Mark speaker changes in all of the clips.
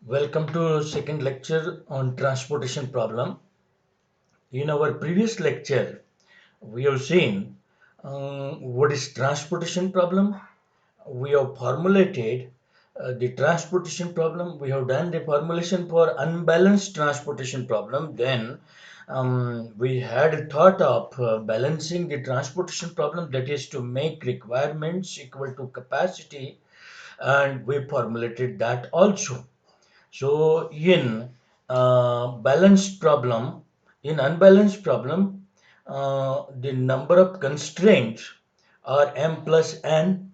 Speaker 1: Welcome to second lecture on transportation problem. In our previous lecture, we have seen what is transportation problem. We have formulated the transportation problem. We have done the formulation for unbalanced transportation problem. Then we had thought of balancing the transportation problem, that is to make requirements equal to capacity, and we formulated that also. So in unbalanced problem, the number of constraints are m plus n,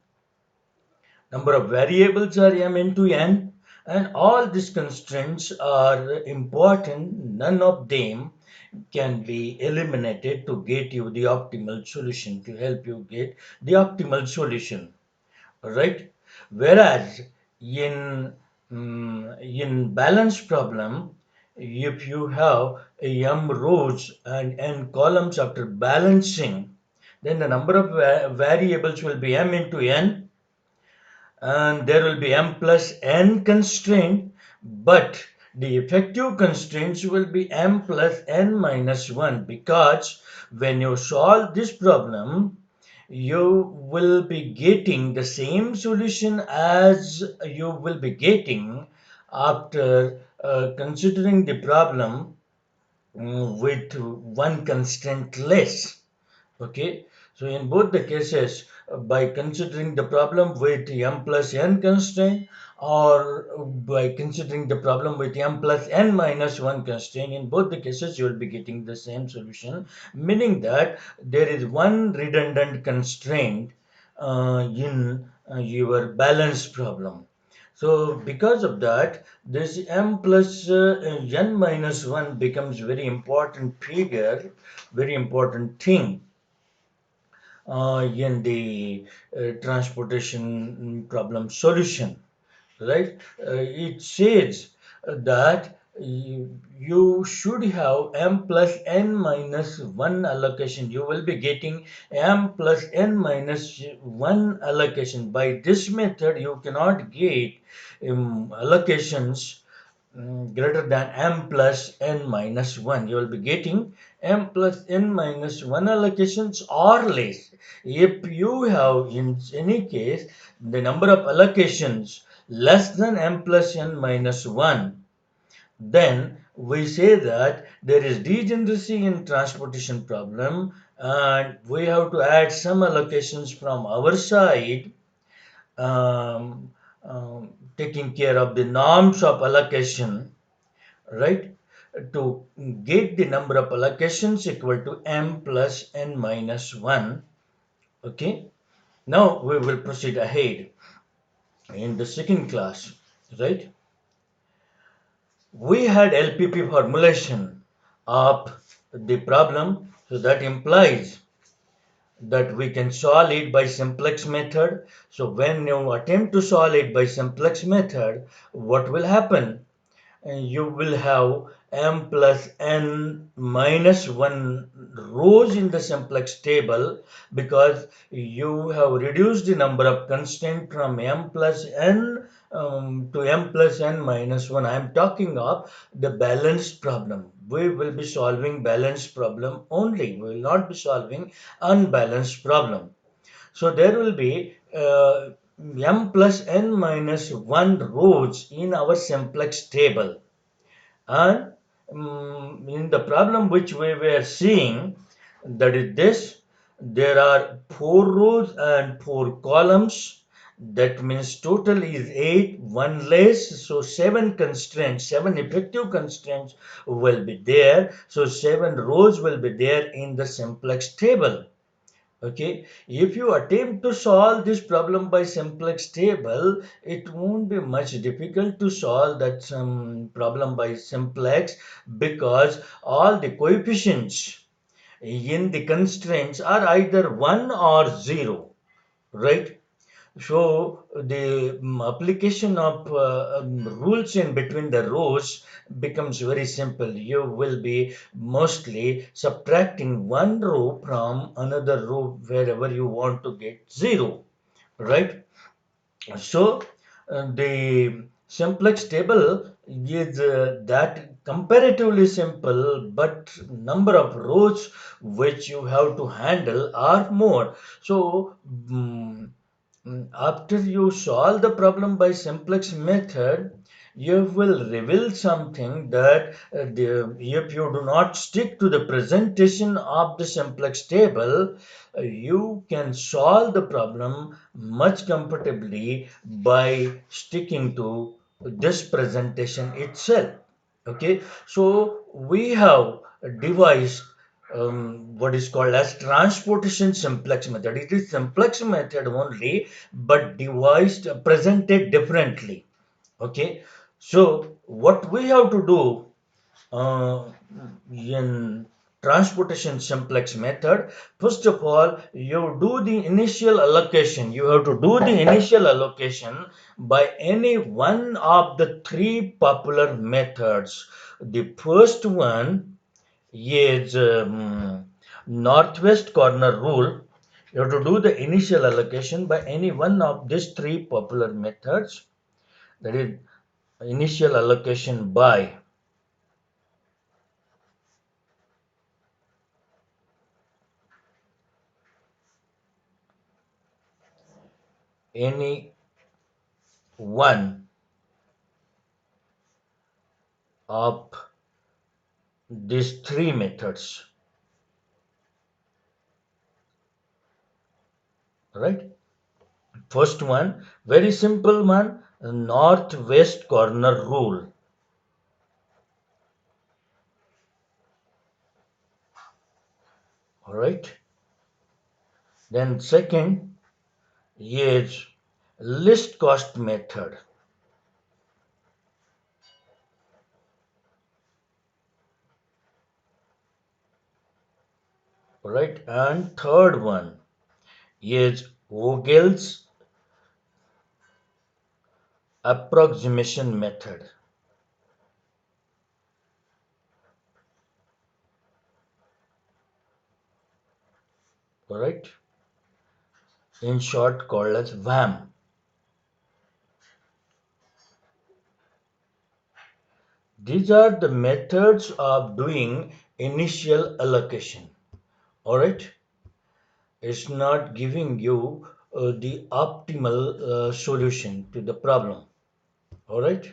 Speaker 1: number of variables are m into n, and all these constraints are important. None of them can be eliminated to get you the optimal solution, to help you get the optimal solution. Right? Whereas in balanced problem, if you have m rows and n columns after balancing, then the number of variables will be m into n, and there will be m plus n constraint, but the effective constraints will be m plus n minus 1, because when you solve this problem, you will be getting the same solution as you will be getting after considering the problem with one constraint less. Okay, so in both the cases, by considering the problem with m plus n constraint, or by considering the problem with m plus n minus 1 constraint, in both the cases you will be getting the same solution, meaning that there is one redundant constraint in your balanced problem. So because of that, this m plus n minus 1 becomes very important figure, very important thing in the transportation problem solution, right? It says that you should have m plus n minus 1 allocation. You will be getting m plus n minus 1 allocation. By this method, you cannot get allocations greater than m plus n minus 1. You will be getting m plus n minus 1 allocations or less. If you have, in any case, the number of allocations less than m plus n minus 1, then we say that there is degeneracy in transportation problem, and we have to add some allocations from our side, um, taking care of the norms of allocation, right, to get the number of allocations equal to m plus n minus 1. Okay, now we will proceed ahead in the second class, right? We had LPP formulation of the problem, so that implies that we can solve it by simplex method. So when you attempt to solve it by simplex method, what will happen? You will have m plus n minus 1 rows in the simplex table, because you have reduced the number of constraints from m plus n to m plus n minus 1. I am talking of the balanced problem. We will be solving balanced problem only. We will not be solving unbalanced problem. So there will be m plus n minus 1 rows in our simplex table. And in the problem which we were seeing, that is this, there are 4 rows and 4 columns. That means total is 8, 1 less. So 7 constraints, 7 effective constraints will be there. So 7 rows will be there in the simplex table. Okay, if you attempt to solve this problem by simplex table, it won't be much difficult to solve that problem by simplex, because all the coefficients in the constraints are either 1 or 0, right? So the application of rules in between the rows becomes very simple. You will be mostly subtracting one row from another row wherever you want to get 0, right? So the Simplex table is that comparatively simple, but number of rows which you have to handle are more. So after you solve the problem by simplex method, you will reveal something that if you do not stick to the presentation of the simplex table, you can solve the problem much comfortably by sticking to this presentation itself. Okay, so we have devised what is called as transportation simplex method. It is simplex method only, but devised presented differently. Okay, so what we have to do in transportation simplex method, first of all, you do the initial allocation. You have to do the initial allocation by any one of the three popular methods. The first one is northwest corner rule. You have to do the initial allocation by any one of these three popular methods. That is initial allocation by any one of these three methods, right? First one, very simple one, northwest corner rule, all right? Then second is list cost method, all right? And third one is Vogel's approximation method, all right? In short called as VAM. These are the methods of doing initial allocation, all right? It's not giving you the optimal solution to the problem, all right?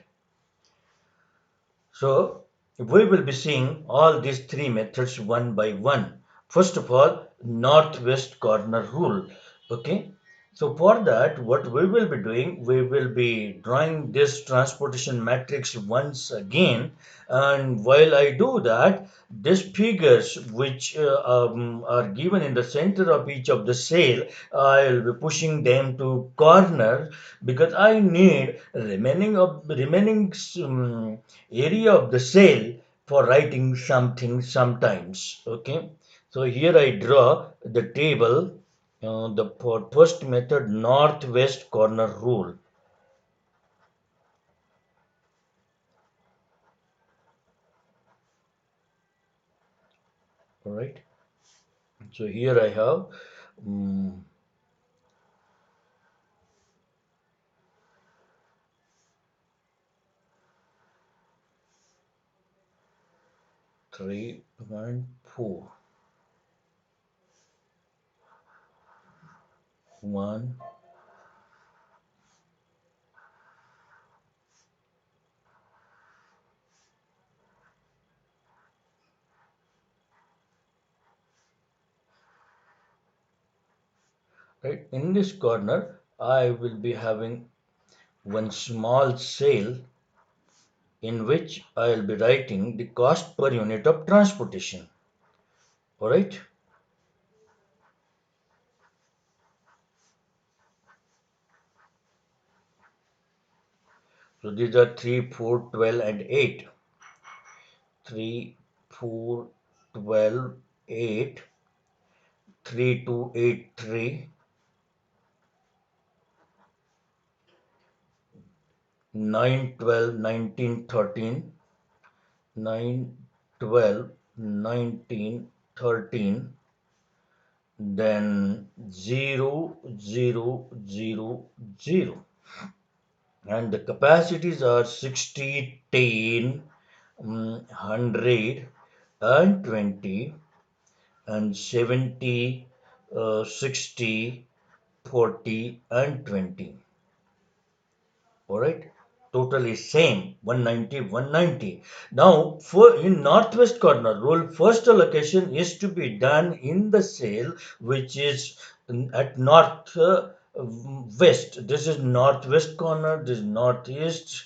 Speaker 1: So we will be seeing all these three methods one by one. First of all, northwest corner rule. Okay. So for that, what we will be doing, we will be drawing this transportation matrix once again. And while I do that, these figures which are given in the center of each of the cell, I'll be pushing them to corner because I need remaining area of the cell for writing something sometimes. Okay, so here I draw the table, the for first method northwest corner rule. All right, so here I have um, 3.4 1. Right, in this corner I will be having one small cell in which I will be writing the cost per unit of transportation. All right. So these are 3, 4, 12, and 8. 3, 4, 12, 8, 3, 2, 8, 3, 9, 12, 19, 13, 9, 12, 19, 13, then 0, 0, 0, 0. and the capacities are 60, 10, 100 and 20 and 70, 60, 40 and 20. All right, total is same 190, 190. Now for in northwest corner rule, first allocation is to be done in the cell which is at north west. This is northwest corner, this is northeast,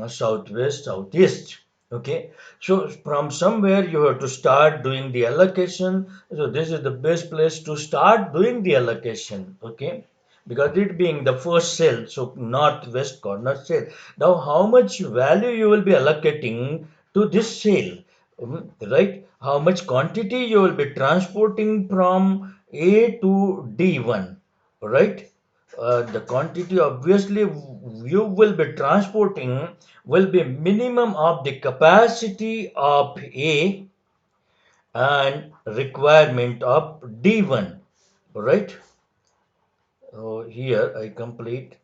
Speaker 1: southwest, southeast. Okay, so from somewhere you have to start doing the allocation. So this is the best place to start doing the allocation. Okay, because it being the first cell, so northwest corner cell. Now, how much value you will be allocating to this cell, right? How much quantity you will be transporting from A to D1, right? The quantity obviously you will be transporting will be minimum of the capacity of A and requirement of D1, right? Here I complete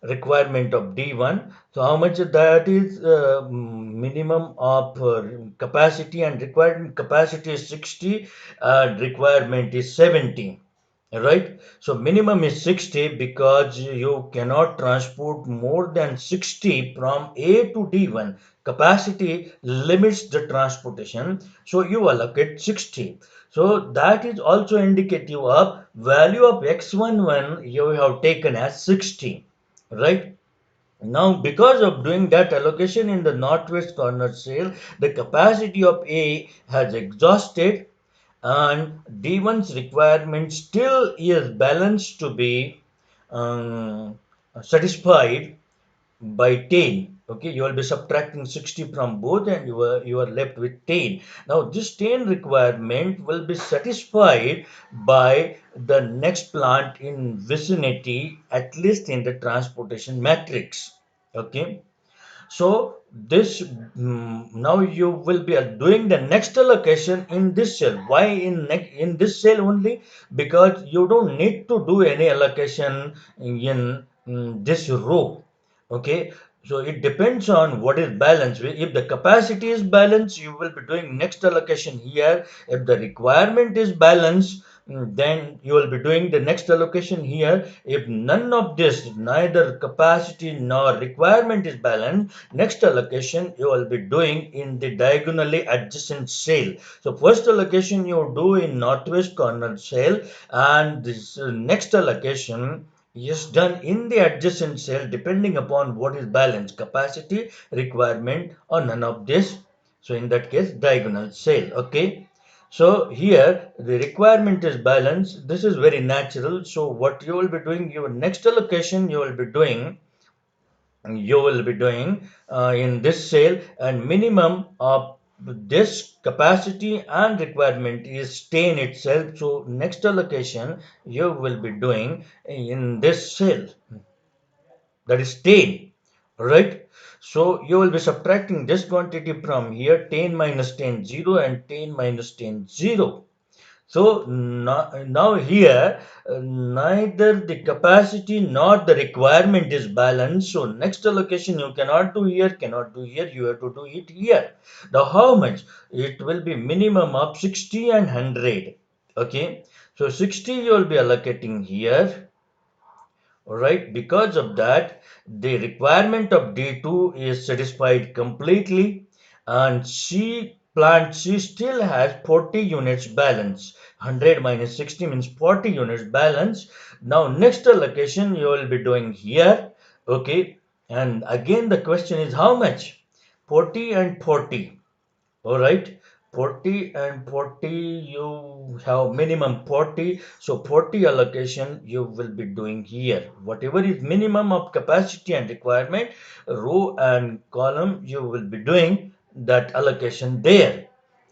Speaker 1: requirement of D1. So how much that is minimum of capacity, and required capacity is 60 and requirement is 70. Right? So minimum is 60 because you cannot transport more than 60 from A to D1. Capacity limits the transportation. So you allocate 60. So that is also indicative of value of X11 you have taken as 60. Right? Now, because of doing that allocation in the northwest corner cell, the capacity of A has exhausted and D1's requirement still is balanced to be um, satisfied by 10. Okay, you will be subtracting 60 from both and you are left with 10. Now this 10 requirement will be satisfied by the next plant in vicinity, at least in the transportation matrix. Okay, so this now you will be doing the next allocation in this cell. Why in this cell only? Because you don't need to do any allocation in this row. Okay, so it depends on what is balanced. If the capacity is balanced, you will be doing next allocation here. If the requirement is balanced, then you will be doing the next allocation here. If none of this, neither capacity nor requirement is balanced, next allocation you will be doing in the diagonally adjacent cell. So first allocation you do in northwest corner cell, and this next allocation is done in the adjacent cell depending upon what is balanced, capacity, requirement, or none of this. So in that case, diagonal cell. Okay. So here the requirement is balanced. This is very natural. So what you will be doing, your next allocation you will be doing in this cell, and minimum of this capacity and requirement is 10 itself. So next allocation you will be doing in this cell, that is 10, right? So you will be subtracting this quantity from here, 10 minus 10 0 and 10 minus 10 0. So now here neither the capacity nor the requirement is balanced. So next allocation you cannot do here, cannot do here. You have to do it here. Now how much? It will be minimum of 60 and 100. Okay. So 60 you will be allocating here. Alright, because of that, the requirement of D2 is satisfied completely, and C still has 40 units balance. 100 minus 60 means 40 units balance. Now next allocation you will be doing here. Okay, and again the question is how much? 40 and 40. All right, 40 and 40, you have minimum 40. So 40 allocation you will be doing here. Whatever is minimum of capacity and requirement, row and column, you will be doing that allocation there.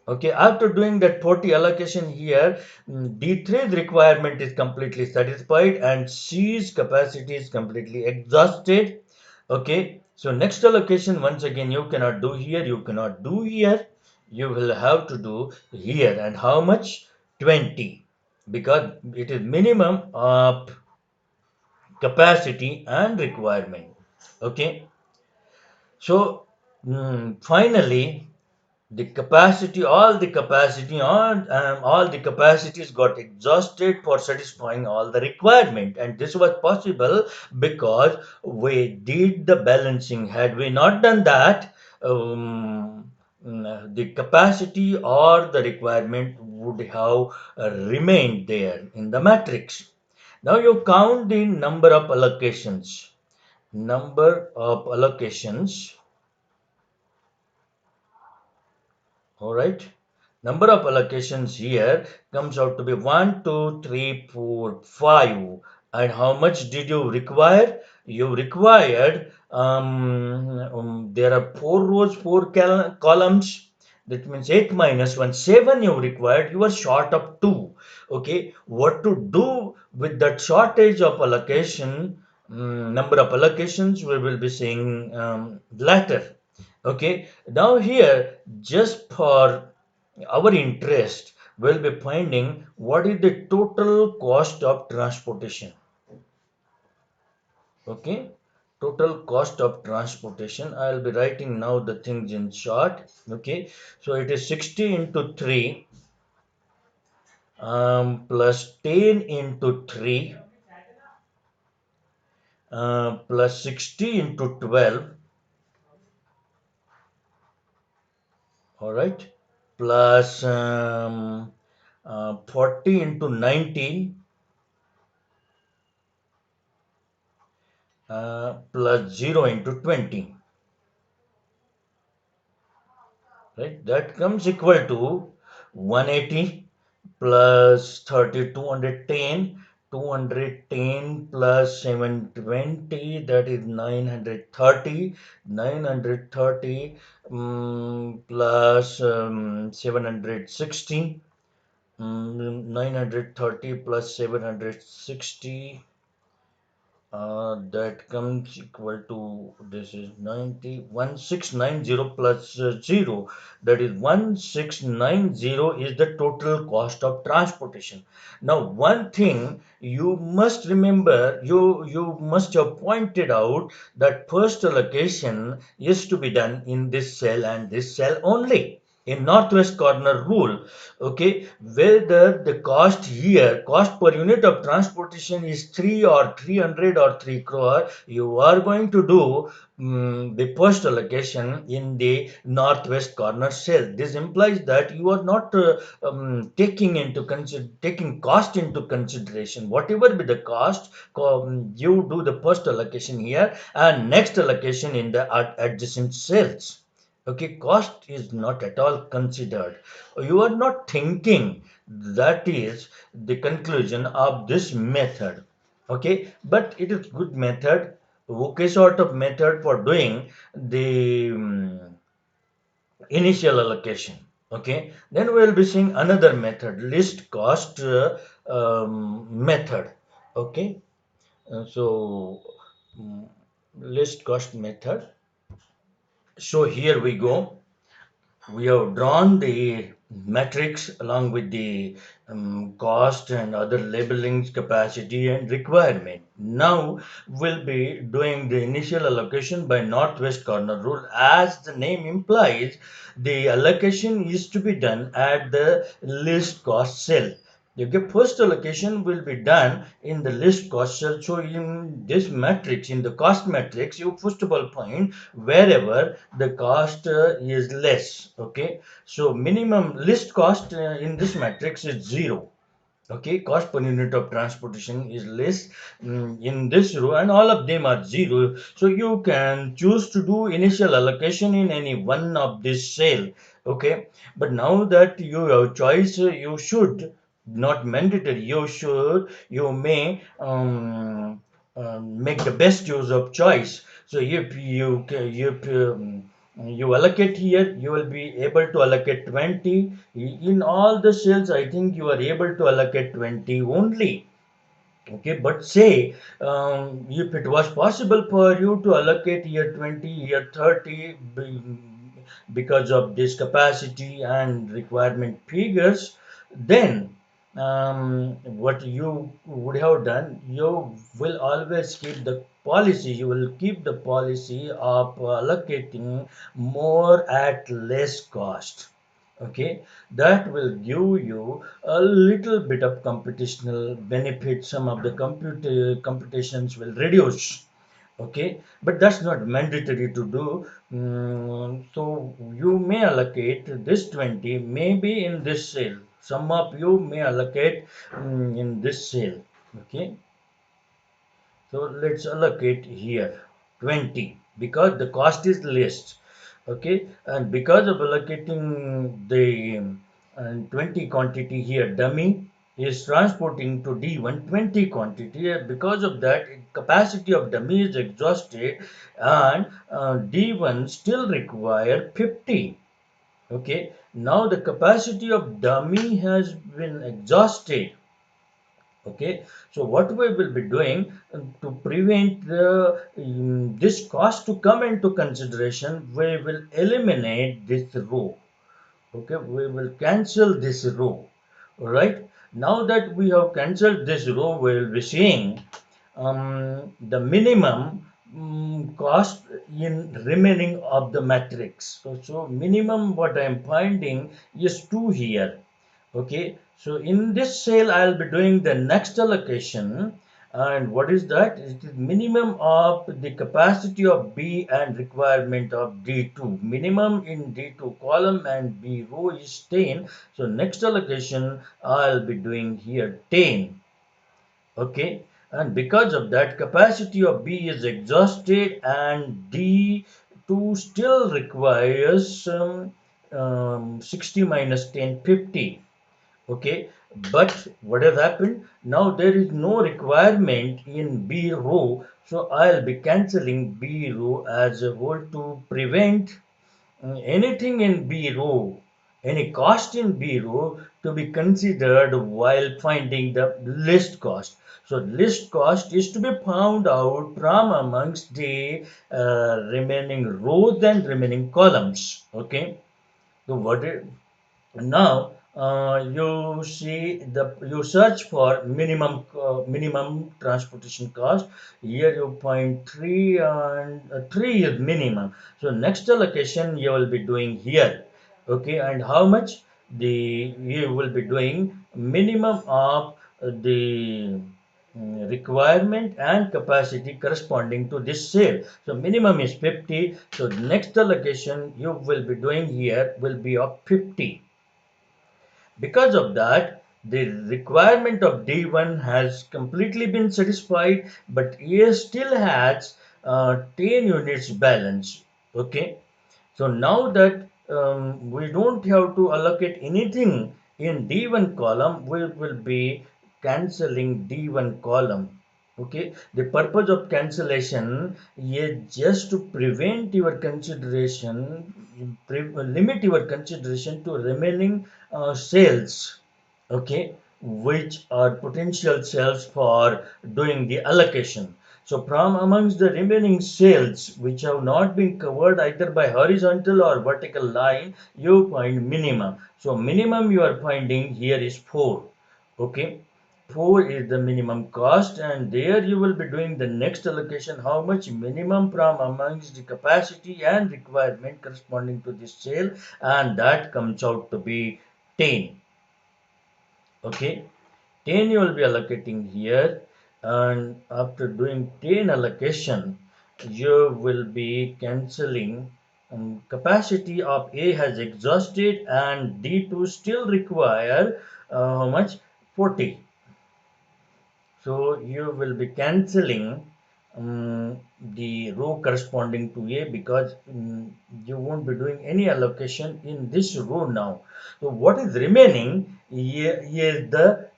Speaker 1: Okay, after doing that 40 allocation here, D3's requirement is completely satisfied and C's capacity is completely exhausted. Okay, so next allocation once again you cannot do here, you cannot do here, you will have to do here. And how much? 20, because it is minimum of capacity and requirement. Okay, so finally all the capacities got exhausted for satisfying all the requirement, and this was possible because we did the balancing. Had we not done that, the capacity or the requirement would have remained there in the matrix. Now you count the number of allocations. All right. Number of allocations here comes out to be 1, 2, 3, 4, 5. And how much did you require? You required, there are 4 rows, 4 columns. That means 8 minus 1, 7 you required. You are short of 2. Okay. What to do with that shortage of allocation? Number of allocations we will be seeing later. Okay, now here, just for our interest, we'll be finding what is the total cost of transportation. Okay, total cost of transportation. I'll be writing now the things in short. Okay, so it is 60 into 3 plus 10 into 3 plus 60 into 12. All right, plus 40 into 19 plus 0 into 20, right? That comes equal to 180 plus 30, 210, 210 plus 720, that is 930, 930 plus 760, 930 plus 760. That comes equal to, this is 1690 plus 0, that is 1690 is the total cost of transportation. Now one thing you must remember, you must have pointed out that first allocation is to be done in this cell and this cell only, in northwest corner rule. Okay, whether the cost here, cost per unit of transportation is 3 or 300 or 3 crore, you are going to do the first allocation in the northwest corner cell. This implies that you are not taking cost into consideration. Whatever be the cost, you do the first allocation here and next allocation in the adjacent cells. Okay, cost is not at all considered. You are not thinking. That is the conclusion of this method. Okay, but it is good method, okay, sort of method for doing the initial allocation. Okay, then we will be seeing another method, list cost method. Okay, so list cost method. So here we go. We have drawn the matrix along with the cost and other labelings, capacity and requirement. Now we'll be doing the initial allocation by northwest corner rule. As the name implies, the allocation is to be done at the least cost cell. Okay, first allocation will be done in the list cost cell. So in this matrix, in the cost matrix, you first of all find wherever the cost is less. Okay, so minimum list cost in this matrix is 0. Okay, cost per unit of transportation is less in this row, and all of them are 0. So you can choose to do initial allocation in any one of this cell. Okay, but now that you have choice, you should, not mandatory, you may make the best use of choice. So if you allocate here, you will be able to allocate 20 in all the cells. I think you are able to allocate 20 only. Okay, but say if it was possible for you to allocate here 20, here 30, because of this capacity and requirement figures, then what you would have done, you will always keep the policy. You will keep the policy of allocating more at less cost. Okay, that will give you a little bit of computational benefit. Some of the computations will reduce. Okay, but that's not mandatory to do. So you may allocate this 20 maybe in this sale. Some of you may allocate in this sale. Okay, so let's allocate here 20 because the cost is less. Okay, and because of allocating the 20 quantity here, dummy is transporting to D1 20 quantity. Because of that, capacity of dummy is exhausted, and D1 still require 50. Okay, now the capacity of dummy has been exhausted. Okay, so what we will be doing to prevent this cost to come into consideration, we will eliminate this row. Okay, we will cancel this row. All right, now that we have cancelled this row, we will be seeing the minimum cost in remaining of the matrix. So minimum what I am finding is 2 here. Okay, so in this cell I'll be doing the next allocation, and what is that? It is minimum of the capacity of B and requirement of D2. Minimum in D2 column and B row is 10. So next allocation I'll be doing here 10. Okay, and because of that capacity of B is exhausted and D2 still requires 60 minus 10 50. Okay, but what has happened now, there is no requirement in B row, so I'll be cancelling B row as a whole to prevent anything in B row, any cost in B row to be considered while finding the list cost. So list cost is to be found out from amongst the remaining rows and remaining columns. Okay, so what is now you see the you search for minimum transportation cost. Here you find 3, and 3 is minimum. So next allocation you will be doing here. Okay, and how much? The you will be doing minimum of the requirement and capacity corresponding to this sale. So minimum is 50. So next allocation you will be doing here will be of 50. Because of that, the requirement of D1 has completely been satisfied, but A still has 10 units balance. Okay, so now that we don't have to allocate anything in D1 column, we will be cancelling D1 column. Okay, the purpose of cancellation is just to prevent your consideration, limit your consideration to remaining sales. Okay, which are potential sales for doing the allocation. So from amongst the remaining sales which have not been covered either by horizontal or vertical line, you find minimum. So minimum you are finding here is 4. Okay, 4 is the minimum cost, and there you will be doing the next allocation, how much minimum from amongst the capacity and requirement corresponding to this sale, and that comes out to be 10. Okay, 10 you will be allocating here, and after doing 10 allocation you will be cancelling capacity of A has exhausted and D2 still require how much? 40. So you will be cancelling the row corresponding to A because you won't be doing any allocation in this row now. So what is remaining here is the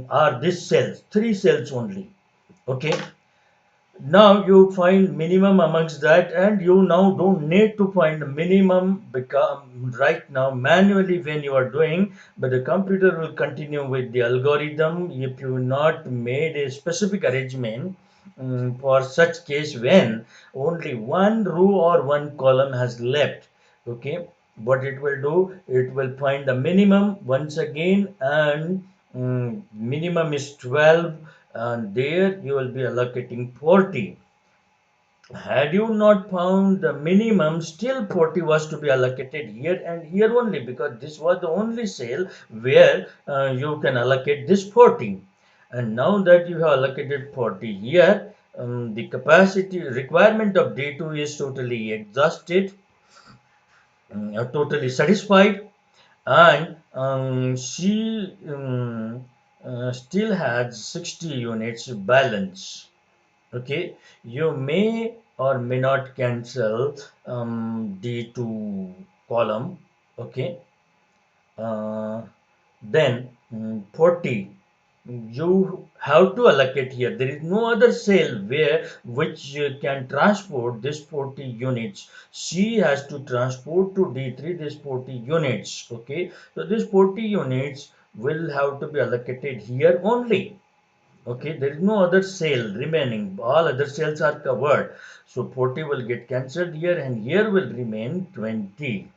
Speaker 1: are these cells, 3 cells only. Okay, now you find minimum amongst that, and you now don't need to find the minimum become right now manually when you are doing, but the computer will continue with the algorithm if you not made a specific arrangement for such case when only one row or one column has left. Okay, what it will do, it will find the minimum once again and minimum is 12, and there you will be allocating 40. Had you not found the minimum, still 40 was to be allocated here and here only, because this was the only sale where you can allocate this 40. And now that you have allocated 40 here, the capacity requirement of D2 is totally exhausted, totally satisfied, and she still has 60 units balance. Okay, you may or may not cancel D2 column. Okay, uh, then 40 you have to allocate here. There is no other cell where which can transport this 40 units. She has to transport to D3 this 40 units. Okay, so this 40 units will have to be allocated here only. Okay, there is no other cell remaining. All other cells are covered. So 40 will get cancelled here, and here will remain 20.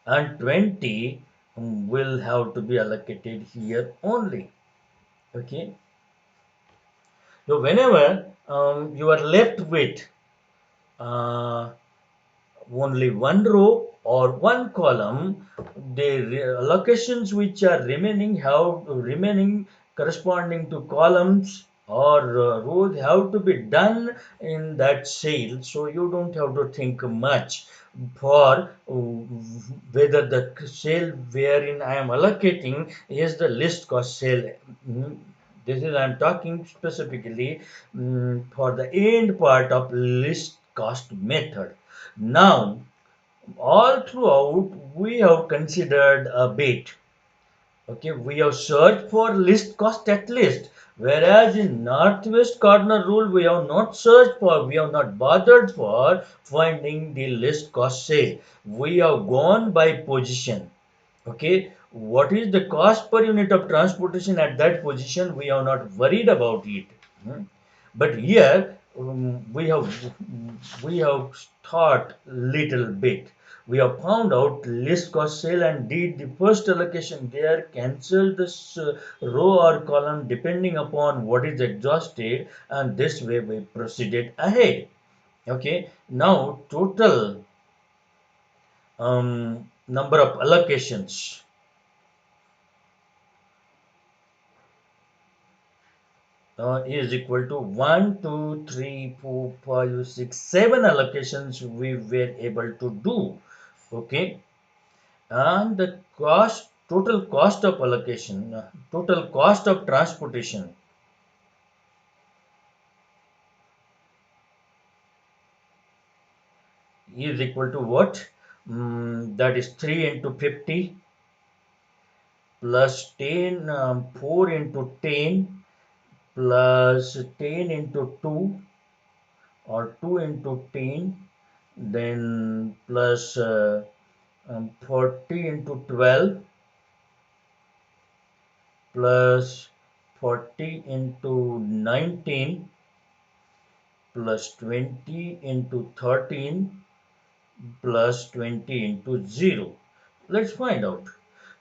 Speaker 1: And 20 will have to be allocated here only. Okay. So whenever you are left with uh, only one row or one column, the allocations which are remaining have remaining corresponding to columns or rows have to be done in that cell, so you don't have to think much for whether the cell wherein I am allocating is the least cost cell. Mm, this is I am talking specifically for the end part of least cost method. Now, all throughout, we have considered a bit. Okay, we have searched for least cost at least. Whereas in northwest corner rule, we have not searched for, we have not bothered for finding the least cost sale. We have gone by position. Okay, what is the cost per unit of transportation at that position? We are not worried about it. Hmm. But here we have thought little bit. We have found out list cost sale and did the first allocation there, cancel this row or column depending upon what is exhausted, and this way we proceeded ahead. Okay, now total number of allocations is equal to 1, 2, 3, 4, 5, 6, 7 allocations we were able to do. Okay, and the cost, total cost of allocation, total cost of transportation is equal to what? That is 3 into 50 plus 10, 4 into 10 plus 10 into 2 or 2 into 10, then plus 40 into 12 plus 40 into 19 plus 20 into 13 plus 20 into 0. Let's find out.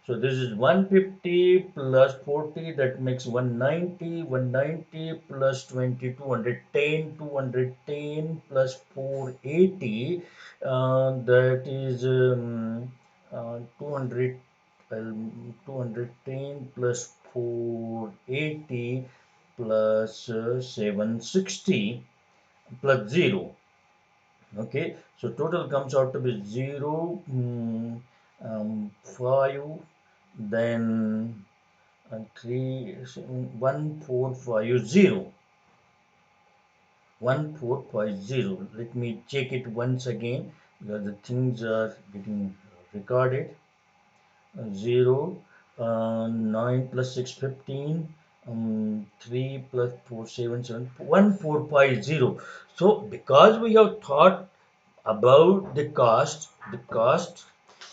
Speaker 1: So this is 150 plus 40, that makes 190, 190 plus 20, 210, 210 plus 480, that is 200, 210 plus 480 plus 760 plus 0. Okay, so total comes out to be 0, 5, then 3, 1450. 1450. Let me check it once again because the things are getting recorded. 0, 9 plus 6, 15, 3 plus 4, 7, 7, 1450. So because we have thought about the cost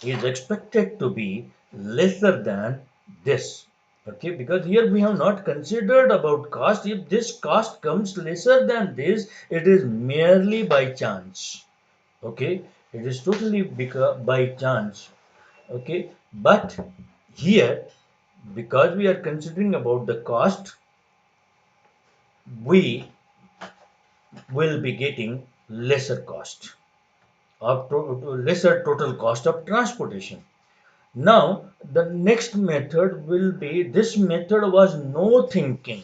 Speaker 1: is expected to be lesser than this. Okay, because here we have not considered about cost. If this cost comes lesser than this, it is merely by chance. Okay, it is totally because by chance. Okay, but here because we are considering about the cost, we will be getting lesser cost of lesser total cost of transportation. Now, the next method will be, this method was no thinking.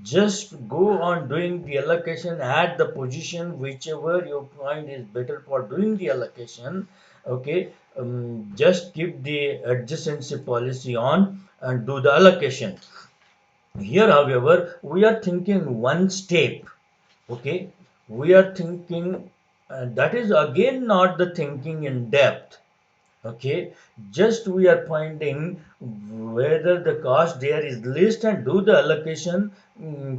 Speaker 1: Just go on doing the allocation at the position whichever you find is better for doing the allocation. Okay, just keep the adjacency policy on and do the allocation. Here, however, we are thinking one step. Okay, we are thinking, that is again not the thinking in depth. Okay, just we are finding whether the cost there is list and do the allocation,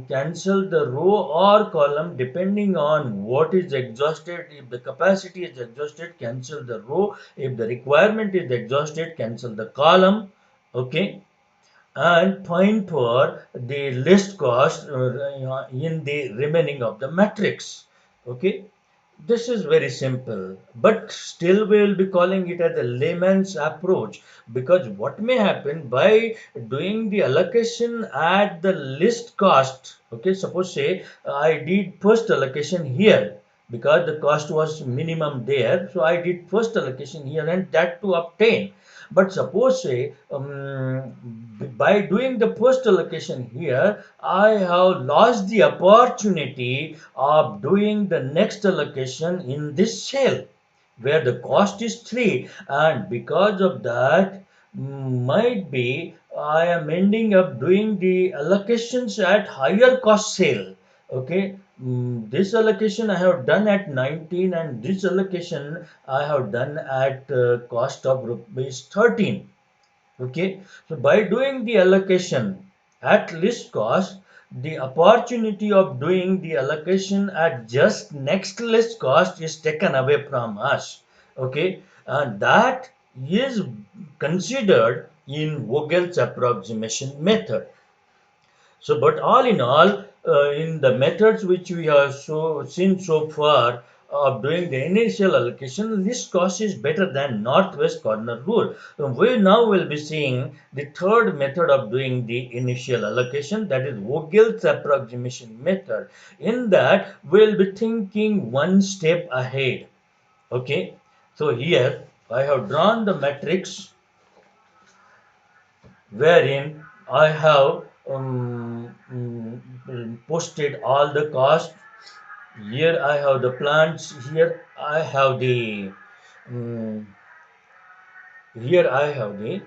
Speaker 1: cancel the row or column depending on what is exhausted. If the capacity is exhausted, cancel the row. If the requirement is exhausted, cancel the column. Okay, and find for the list cost in the remaining of the matrix. Okay, this is very simple, but still we will be calling it as a layman's approach, because what may happen by doing the allocation at the list cost. Okay, suppose say I did first allocation here because the cost was minimum there, so I did first allocation here and that to obtain. But suppose say by doing the first allocation here, I have lost the opportunity of doing the next allocation in this cell where the cost is 3, and because of that, might be I am ending up doing the allocations at higher cost cell. Okay, this allocation I have done at 19 and this allocation I have done at cost of rupees 13. Okay, so by doing the allocation at list cost, the opportunity of doing the allocation at just next list cost is taken away from us. Okay, and that is considered in Vogel's approximation method. So, but all in all, in the methods which we have seen so far of doing the initial allocation, this cost is better than northwest corner rule. So we now will be seeing the third method of doing the initial allocation, that is Vogel's approximation method. In that, we'll be thinking one step ahead. Okay, so here I have drawn the matrix wherein I have posted all the cost. Here I have the plants. Um, Here I have the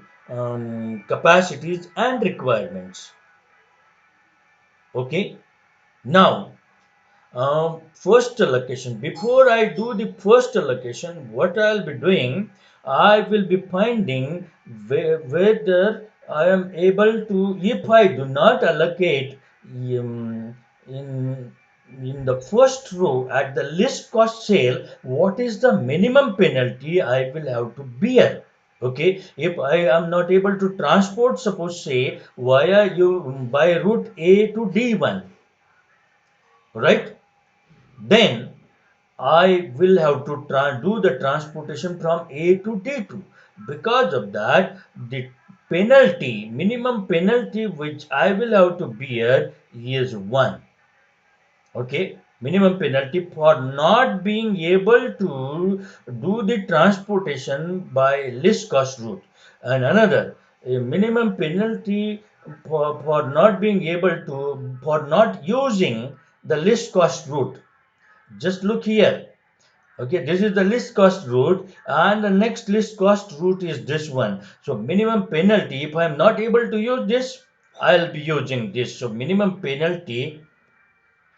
Speaker 1: capacities and requirements. Okay. Now, first allocation. Before I do the first allocation, what I'll be doing, I will be finding whether I am able to, if I do not allocate in the first row at the list cost sale, what is the minimum penalty I will have to bear? Okay, if I am not able to transport, suppose say via you by route A to D1, right? Then I will have to do the transportation from A to D2. Because of that, the penalty, minimum penalty which I will have to bear is 1. Okay, minimum penalty for not being able to do the transportation by least cost route. And another, a minimum penalty for not being able to, for not using the least cost route. Just look here. Okay, this is the least cost route, and the next least cost route is this one. So minimum penalty, if I am not able to use this, I'll be using this. So minimum penalty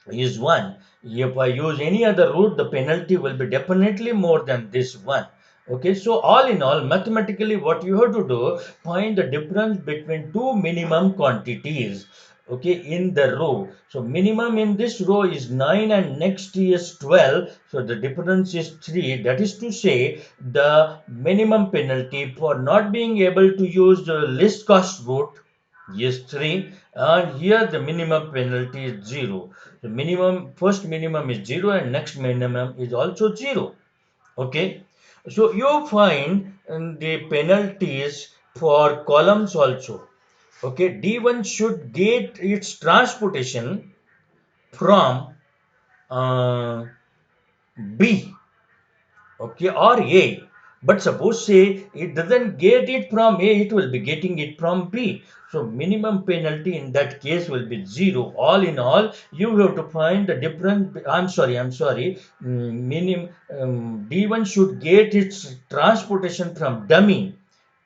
Speaker 1: is 1. If I use any other route, the penalty will be definitely more than this one. Okay, so all in all, mathematically, what you have to do, find the difference between two minimum quantities. Okay, in the row. So minimum in this row is 9 and next is 12. So the difference is 3. That is to say, the minimum penalty for not being able to use the least cost route is 3, and here the minimum penalty is 0. The minimum, first minimum is 0 and next minimum is also 0. Okay, so you find the penalties for columns also. Okay, D1 should get its transportation from uh, B, okay, or A. But suppose say it doesn't get it from A, it will be getting it from B. So minimum penalty in that case will be 0. All in all, you have to find the difference. I'm sorry. D1 should get its transportation from dummy.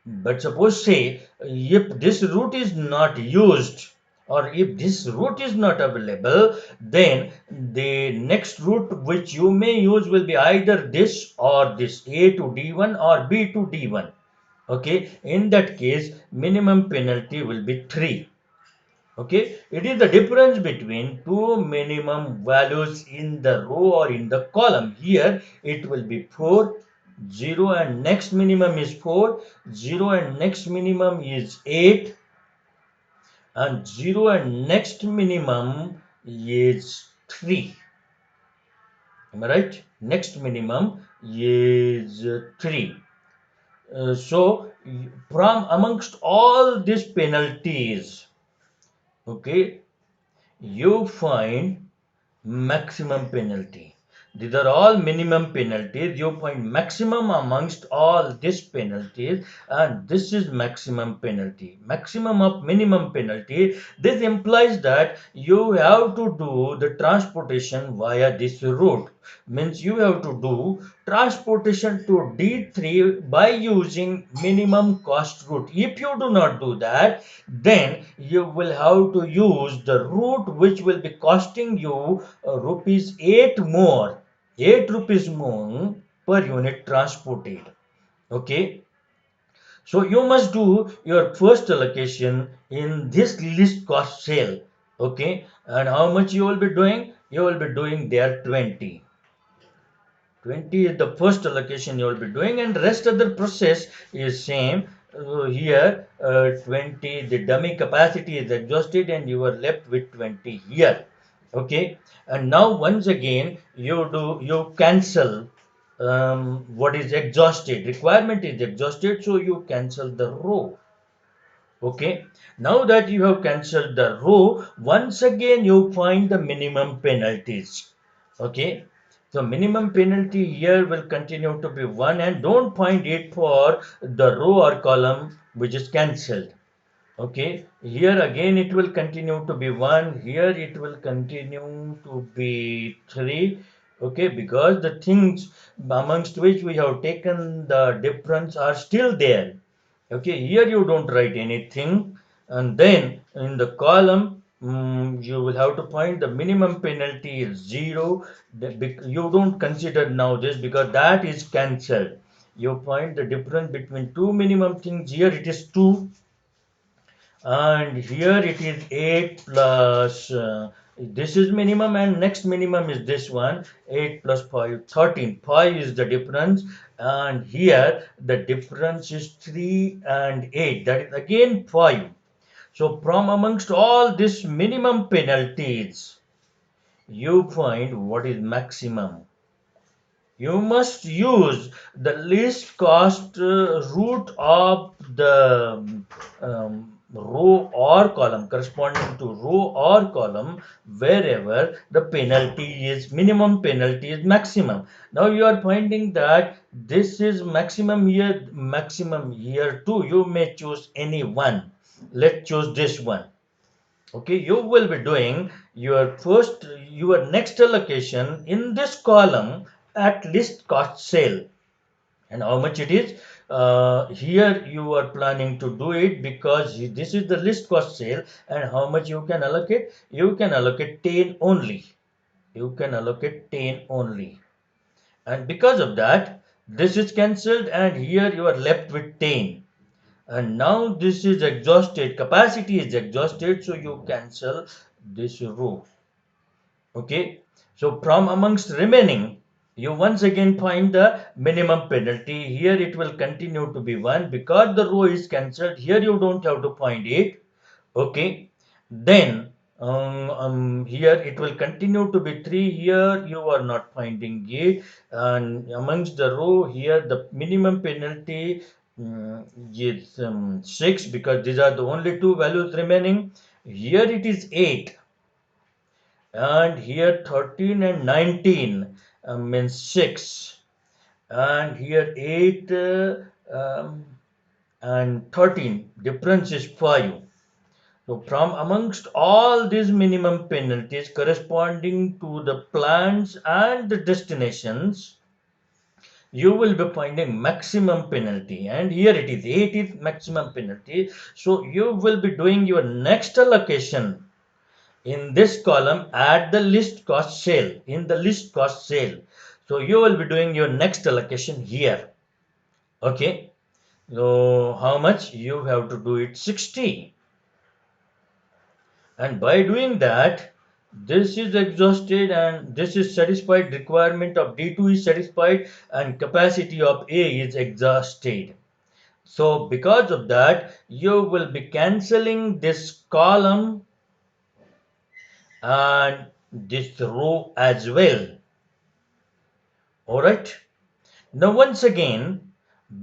Speaker 1: But suppose say if this route is not used, or if this route is not available, then the next route which you may use will be either this or this, A to D1 or B to D1. Okay, in that case minimum penalty will be 3. Okay, it is the difference between two minimum values in the row or in the column. Here it will be 4, 0 and next minimum is 4, 0 and next minimum is 8, and 0 and next minimum is 3. Am I right? Next minimum is 3. So from amongst all these penalties, okay, you find maximum penalty. These are all minimum penalties. You find maximum amongst all these penalties, and this is maximum penalty. Maximum of minimum penalty. This implies that you have to do the transportation via this route. Means you have to do transportation to D3 by using minimum cost route. If you do not do that, then you will have to use the route which will be costing you rupees 8 more, 8 rupees more per unit transported. Okay, so you must do your first allocation in this list cost cell. Okay, and how much you will be doing? You will be doing there 20. 20 is the first allocation you will be doing, and rest of the process is same. Here 20, the dummy capacity is exhausted and you are left with 20 here. Okay, and now once again you cancel what is exhausted, requirement is exhausted, so you cancel the row. Okay, now that you have cancelled the row, once again you find the minimum penalties. Okay, so minimum penalty here will continue to be 1, and don't find it for the row or column which is cancelled. Okay, here again it will continue to be 1, here it will continue to be 3. Okay, because the things amongst which we have taken the difference are still there. Okay, here you don't write anything, and then in the column you will have to find the minimum penalty is 0. You don't consider now this because that is cancelled. You find the difference between two minimum things. Here it is 2, and here it is 8 plus this is minimum, and next minimum is this one, 8 plus 5, 13. 5 is the difference, and here the difference is 3 and 8, that is again 5. So from amongst all these minimum penalties you find what is maximum. You must use the least cost root of the row or column, corresponding to row or column, wherever the penalty is minimum, penalty is maximum. Now you are finding that this is maximum here too. You may choose any one. Let's choose this one. Okay, you will be doing your next allocation in this column at list cost sale, and how much it is. Here you are planning to do it because this is the list cost sale, and how much you can allocate, you can allocate 10 only, you can allocate 10 only, and because of that this is cancelled, and here you are left with 10. And now this is exhausted, capacity is exhausted, so you cancel this row. Okay, so from amongst remaining, you once again find the minimum penalty. Here it will continue to be 1 because the row is cancelled. Here you don't have to find it. Okay, then here it will continue to be 3. Here you are not finding it, and amongst the row here the minimum penalty is 6 because these are the only two values remaining. Here it is 8, and here 13 and 19 means 6, and here 8 and 13 difference is 5. So from amongst all these minimum penalties corresponding to the plans and the destinations, you will be finding maximum penalty, and here it is 8 is maximum penalty. So you will be doing your next allocation in this column at the list cost sale, in the list cost sale. So you will be doing your next allocation here. Okay, so how much you have to do it? 60. And by doing that, this is exhausted and this is satisfied, requirement of D2 is satisfied and capacity of A is exhausted. So because of that, you will be cancelling this column and this row as well. Alright. Now once again,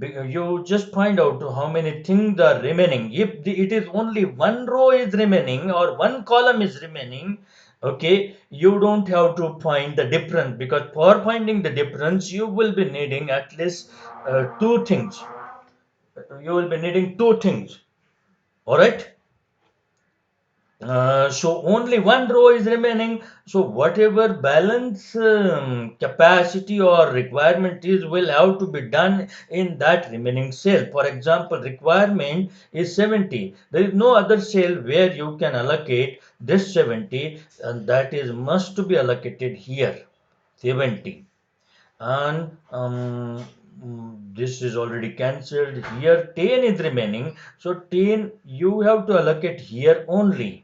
Speaker 1: you just find out how many things are remaining. If it is only one row is remaining or one column is remaining, okay, you don't have to find the difference, because for finding the difference you will be needing at least two things. You will be needing two things. Alright. So only one row is remaining. So whatever balance capacity or requirement is will have to be done in that remaining cell. For example, requirement is 70. There is no other cell where you can allocate this 70, and that is must to be allocated here 70. And this is already cancelled. Here 10 is remaining. So 10 you have to allocate here only,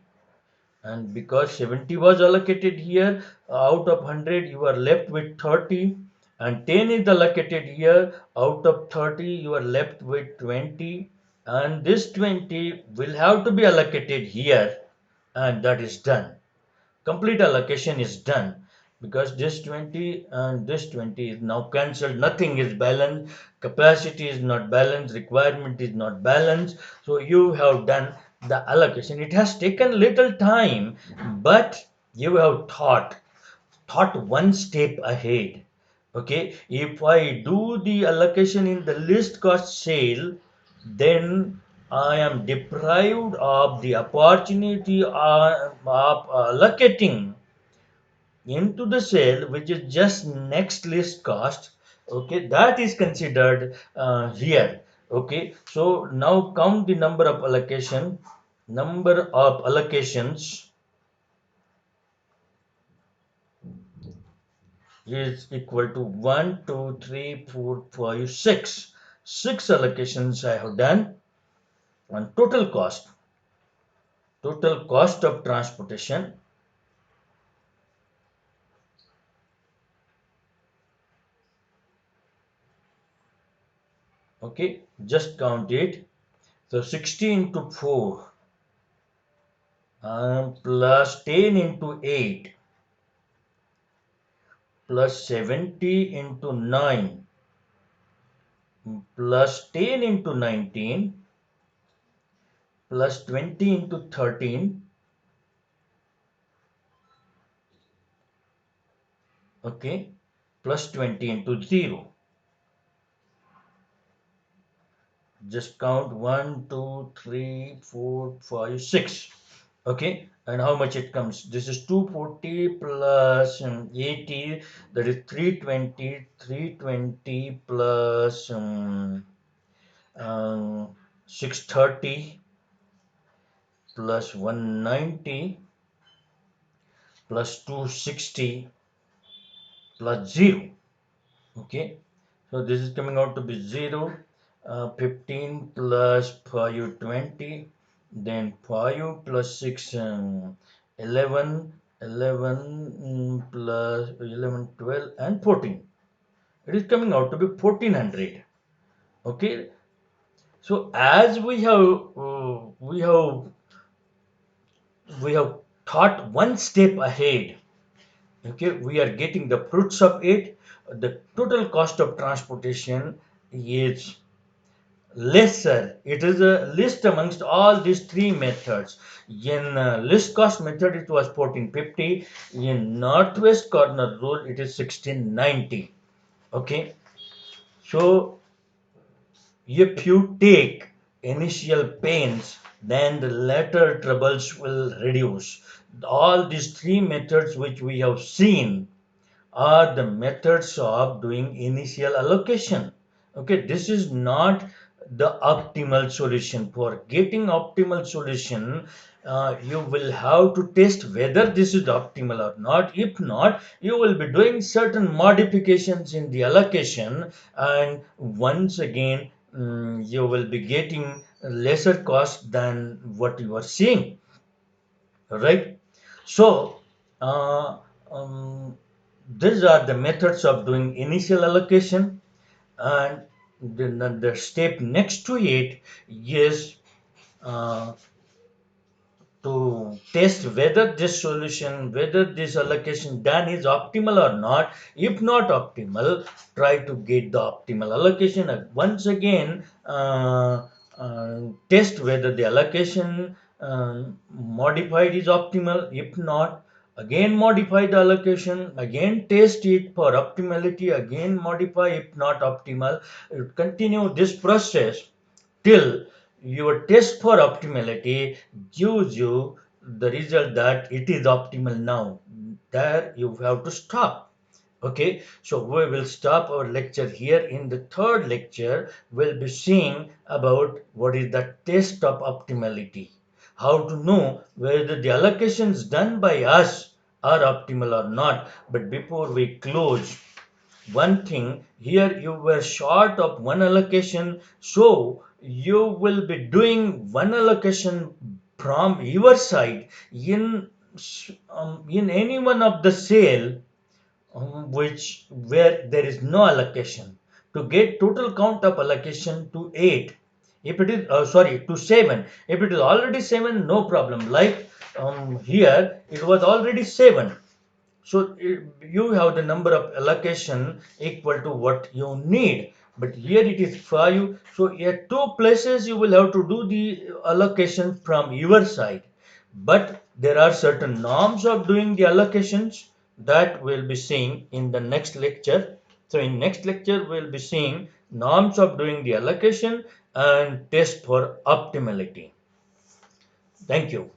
Speaker 1: and because 70 was allocated here, out of 100 you are left with 30, and 10 is allocated here, out of 30 you are left with 20, and this 20 will have to be allocated here, and that is done. Complete allocation is done, because this 20 and this 20 is now cancelled. Nothing is balanced, capacity is not balanced, requirement is not balanced. So you have done the allocation. It has taken little time, but you have thought one step ahead. Okay, if I do the allocation in the list cost sale, then I am deprived of the opportunity of allocating into the cell which is just next list cost. Okay, that is considered here. Okay, so now count the number of allocations is equal to 1 2 3 4 5 6. 6 allocations I have done. And total cost of transportation, okay, just count it. So 60 into 4 plus 10 into 8 plus 70 into 9 plus 10 into 19 plus 20 into 13, okay, plus 20 into 0. Just count 1 2 3 4 5 6. Okay, and how much it comes? This is 240 plus 80, that is 320. 320 plus 630 plus 190 plus 260 plus 0. Okay, so this is coming out to be 0. 15 plus 5 20, then 5 plus 6 11, 11 plus 11 12 and 14. It is coming out to be 1400. Okay, so as we have thought one step ahead. Okay, we are getting the fruits of it. The total cost of transportation is lesser. It is a list amongst all these three methods. In list cost method, it was 1450. In northwest corner rule, it is 1690. Okay. So if you take initial pains, then the later troubles will reduce. All these three methods which we have seen are the methods of doing initial allocation. Okay, this is not the optimal solution. For getting optimal solution, you will have to test whether this is optimal or not. If not, you will be doing certain modifications in the allocation, and once again, you will be getting lesser cost than what you are seeing, right? So, uh, um, these are the methods of doing initial allocation, and the step next to it is uh, to test whether this solution, whether this allocation done is optimal or not. If not optimal, try to get the optimal allocation. Once again, test whether the allocation modified is optimal. If not, again modify the allocation, again test it for optimality, again modify if not optimal. Continue this process till your test for optimality gives you the result that it is optimal now. There you have to stop. Okay, so we will stop our lecture here. In the third lecture, we'll be seeing about what is the test of optimality. How to know whether the allocations done by us are optimal or not. But before we close, one thing here, you were short of one allocation, so you will be doing one allocation from your side in any one of the cell which where there is no allocation, to get total count of allocation to 8. If it is sorry, to 7. If it is already 7, no problem. Like here it was already 7, so you have the number of allocation equal to what you need. But here it is 5. So at two places you will have to do the allocation from your side. But there are certain norms of doing the allocations that we'll be seeing in the next lecture. So in next lecture we'll be seeing norms of doing the allocation and test for optimality. Thank you.